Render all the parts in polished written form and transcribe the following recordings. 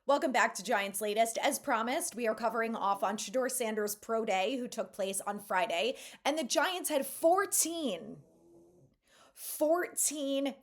Welcome back to Giants Latest. As promised, we are covering off on Shedeur Sanders' Pro Day, who took place on Friday. And the Giants had 14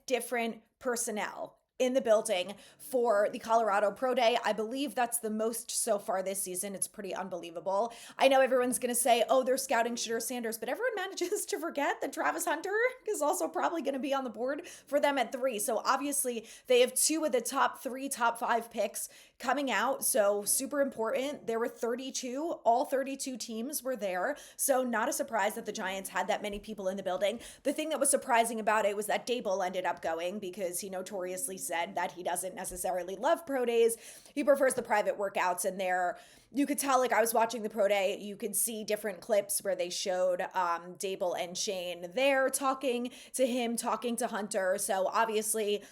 different personnel in the building for the Colorado Pro Day. I believe that's the most so far this season. It's pretty unbelievable. I know everyone's going to say, oh, they're scouting Shedeur Sanders, but everyone manages to forget that Travis Hunter is also probably going to be on the board for them at 3. So obviously they have 2 of the top 3, top 5 picks coming out. So super important. There were 32, all 32 teams were there. So not a surprise that the Giants had that many people in the building. The thing that was surprising about it was that Dable ended up going because he notoriously said that he doesn't necessarily love pro days. He prefers the private workouts, and there you could tell, like I was watching the pro day, you could see different clips where they showed Dable and Shane there talking to him, talking to Hunter. So obviously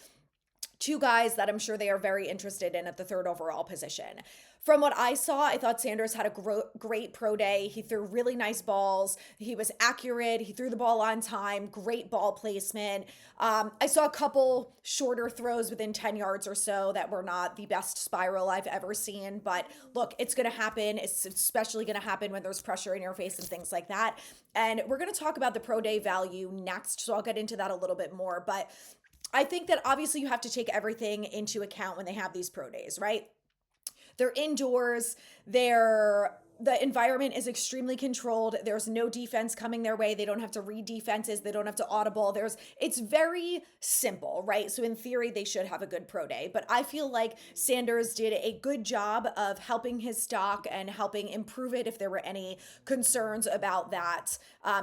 2 guys that I'm sure they are very interested in at the 3rd overall position. From what I saw, I thought Sanders had a great pro day. He threw really nice balls. He was accurate. He threw the ball on time. Great ball placement. I saw a couple shorter throws within 10 yards or so that were not the best spiral I've ever seen. But look, it's going to happen. It's especially going to happen when there's pressure in your face and things like that. And we're going to talk about the pro day value next, so I'll get into that a little bit more. But I think that obviously you have to take everything into account when they have these pro days, right? They're indoors. The environment is extremely controlled. There's no defense coming their way. They don't have to read defenses. They don't have to audible. It's very simple, right? So in theory, they should have a good pro day. But I feel like Sanders did a good job of helping his stock and helping improve it if there were any concerns about that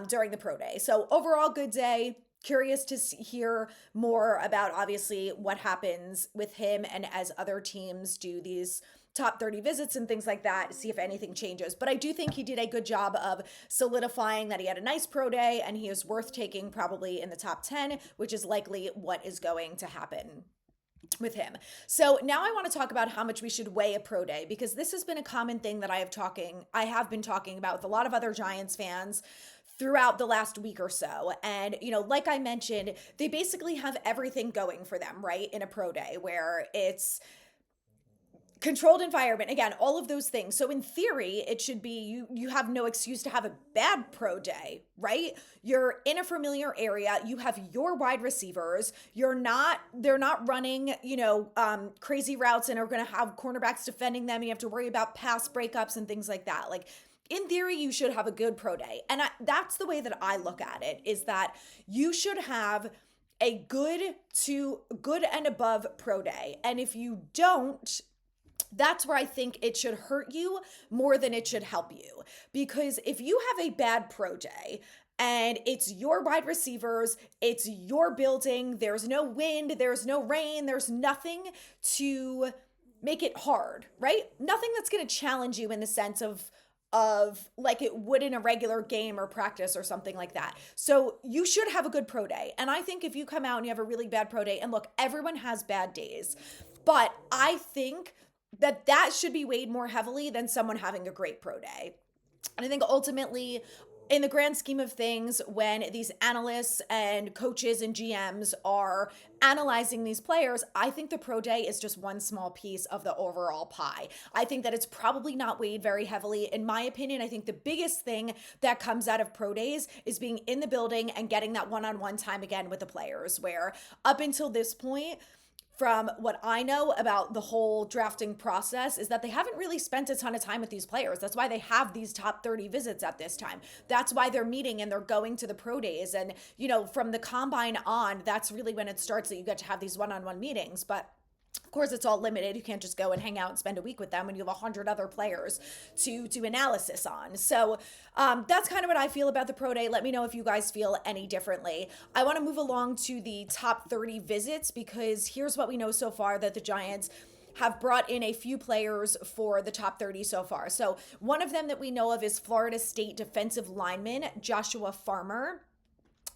during the pro day. So overall, good day. Curious to hear more about obviously what happens with him and as other teams do these top 30 visits and things like that, see if anything changes. But I do think he did a good job of solidifying that he had a nice pro day and he is worth taking probably in the top 10, which is likely what is going to happen with him. So now I want to talk about how much we should weigh a pro day, because this has been a common thing that I have been talking about with a lot of other Giants fans throughout the last week or so. And, like I mentioned, they basically have everything going for them, right? In a pro day where it's controlled environment, again, all of those things. So in theory, it should be you have no excuse to have a bad pro day, right? You're in a familiar area, you have your wide receivers, they're not running, crazy routes and are going to have cornerbacks defending them. You have to worry about pass breakups and things like that. Like, in theory, you should have a good pro day. And that's the way that I look at it, is that you should have a good and above pro day. And if you don't, that's where I think it should hurt you more than it should help you. Because if you have a bad pro day and it's your wide receivers, it's your building, there's no wind, there's no rain, there's nothing to make it hard, right? Nothing that's going to challenge you in the sense of like it would in a regular game or practice or something like that. So you should have a good pro day. And I think if you come out and you have a really bad pro day, and look, everyone has bad days, but I think that should be weighed more heavily than someone having a great pro day. And I think ultimately, in the grand scheme of things, when these analysts and coaches and GMs are analyzing these players, I think the pro day is just one small piece of the overall pie. I think that it's probably not weighed very heavily. In my opinion, I think the biggest thing that comes out of pro days is being in the building and getting that one-on-one time again with the players, where up until this point, from what I know about the whole drafting process, is that they haven't really spent a ton of time with these players. That's why they have these top 30 visits at this time. That's why they're meeting and they're going to the pro days. And, from the combine on, that's really when it starts that you get to have these one-on-one meetings. But of course, it's all limited. You can't just go and hang out and spend a week with them when you have 100 other players to do analysis on. So that's kind of what I feel about the pro day. Let me know if you guys feel any differently. I want to move along to the top 30 visits, because here's what we know so far, that the Giants have brought in a few players for the top 30 so far. So one of them that we know of is Florida State defensive lineman Joshua Farmer.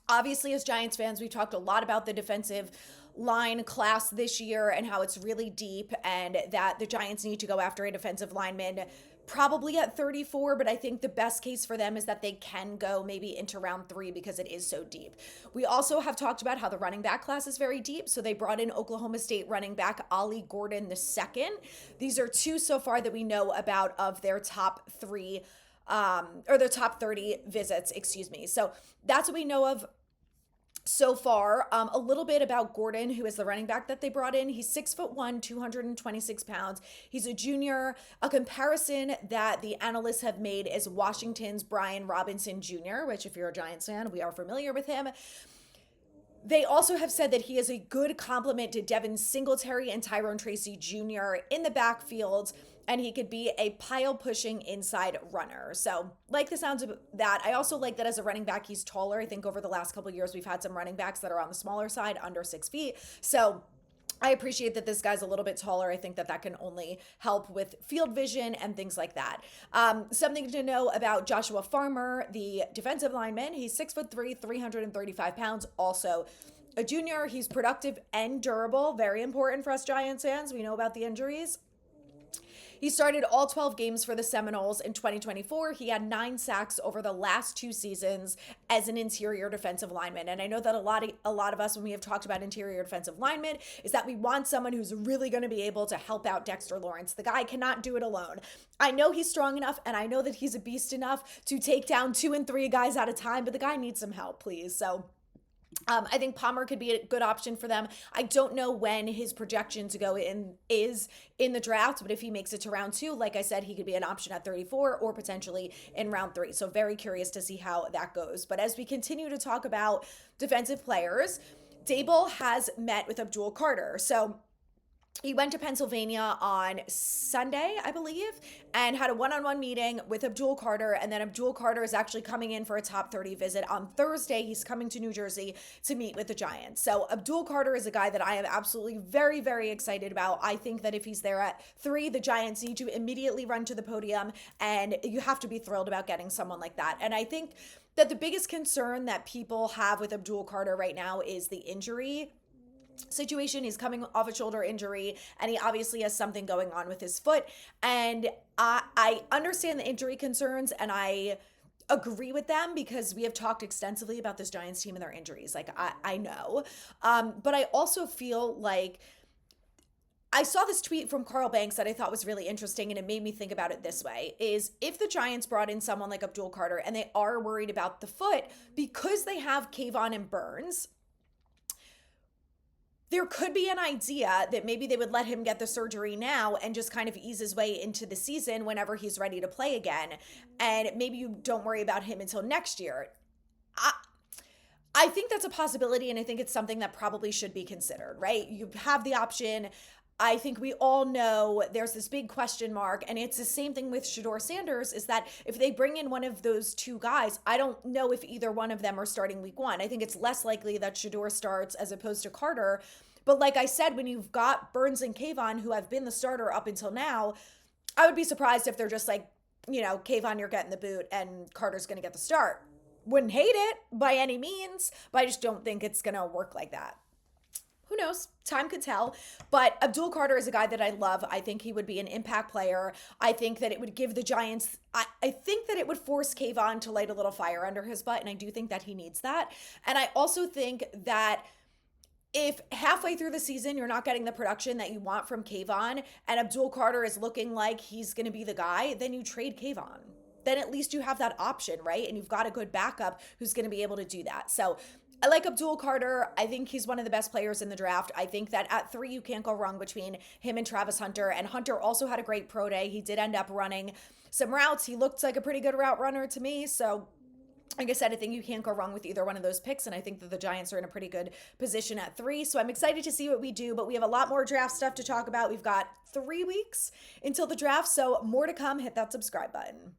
Obviously, as Giants fans, we talked a lot about the defensive line class this year and how it's really deep, and that the Giants need to go after a defensive lineman probably at 34, but I think the best case for them is that they can go maybe into round 3 because it is so deep. We also have talked about how the running back class is very deep. So they brought in Oklahoma State running back Ollie Gordon II. These are two so far that we know about of their top 3 or their top 30 visits, excuse me. So that's what we know of so far. A little bit about Gordon, who is the running back that they brought in. He's 6'1", 226 pounds. He's a junior. A comparison that the analysts have made is Washington's Brian Robinson Jr., which, if you're a Giants fan, we are familiar with him. They also have said that he is a good complement to Devin Singletary and Tyrone Tracy Jr. in the backfield, and he could be a pile pushing inside runner. So, like the sounds of that. I also like that as a running back, he's taller. I think over the last couple of years, we've had some running backs that are on the smaller side, under 6 feet. So, I appreciate that this guy's a little bit taller. I think that that can only help with field vision and things like that. Something to know about Joshua Farmer, the defensive lineman. He's 6'3", 335 pounds. Also a junior. He's productive and durable. Very important for us Giants fans. We know about the injuries. He started all 12 games for the Seminoles in 2024. He had 9 sacks over the last 2 seasons as an interior defensive lineman. And I know that a lot of us, when we have talked about interior defensive linemen, is that we want someone who's really going to be able to help out Dexter Lawrence. The guy cannot do it alone. I know he's strong enough, and I know that he's a beast enough to take down 2 and 3 guys at a time, but the guy needs some help, please. So I think Palmer could be a good option for them. I don't know when his projection to go in is in the draft, but if he makes it to round 2, like I said, he could be an option at 34 or potentially in round 3. So very curious to see how that goes. But as we continue to talk about defensive players, Dable has met with Abdul Carter. So he went to Pennsylvania on Sunday, I believe, and had a one-on-one meeting with Abdul Carter. And then Abdul Carter is actually coming in for a top 30 visit on Thursday. He's coming to New Jersey to meet with the Giants. So Abdul Carter is a guy that I am absolutely very, very excited about. I think that if he's there at 3, the Giants need to immediately run to the podium, and you have to be thrilled about getting someone like that. And I think that the biggest concern that people have with Abdul Carter right now is the injury situation. He's coming off a shoulder injury, and he obviously has something going on with his foot. And I understand the injury concerns, and I agree with them because we have talked extensively about this Giants team and their injuries. Like, I know. But I also feel like I saw this tweet from Carl Banks that I thought was really interesting, and it made me think about it this way, is if the Giants brought in someone like Abdul Carter and they are worried about the foot because they have Kayvon and Burns, there could be an idea that maybe they would let him get the surgery now and just kind of ease his way into the season whenever he's ready to play again. And maybe you don't worry about him until next year. I think that's a possibility, and I think it's something that probably should be considered, right? You have the option. I think we all know there's this big question mark, and it's the same thing with Shedeur Sanders, is that if they bring in one of those 2 guys, I don't know if either one of them are starting week 1. I think it's less likely that Shedeur starts as opposed to Carter. But like I said, when you've got Burns and Kayvon, who have been the starter up until now, I would be surprised if they're just like, Kayvon, you're getting the boot, and Carter's going to get the start. Wouldn't hate it by any means, but I just don't think it's going to work like that. Who knows? Time could tell. But Abdul Carter is a guy that I love. I think he would be an impact player. I think that it would give the Giants, I think that it would force Kayvon to light a little fire under his butt, and I do think that he needs that. And I also think that if halfway through the season you're not getting the production that you want from Kayvon, and Abdul Carter is looking like he's going to be the guy, then you trade Kayvon. Then at least you have that option, right? And you've got a good backup who's going to be able to do that. So I like Abdul Carter. I think he's one of the best players in the draft. I think that at 3, you can't go wrong between him and Travis Hunter. And Hunter also had a great pro day. He did end up running some routes. He looked like a pretty good route runner to me. So like I said, I think you can't go wrong with either one of those picks, and I think that the Giants are in a pretty good position at 3. So I'm excited to see what we do, but we have a lot more draft stuff to talk about. We've got 3 weeks until the draft, so more to come. Hit that subscribe button.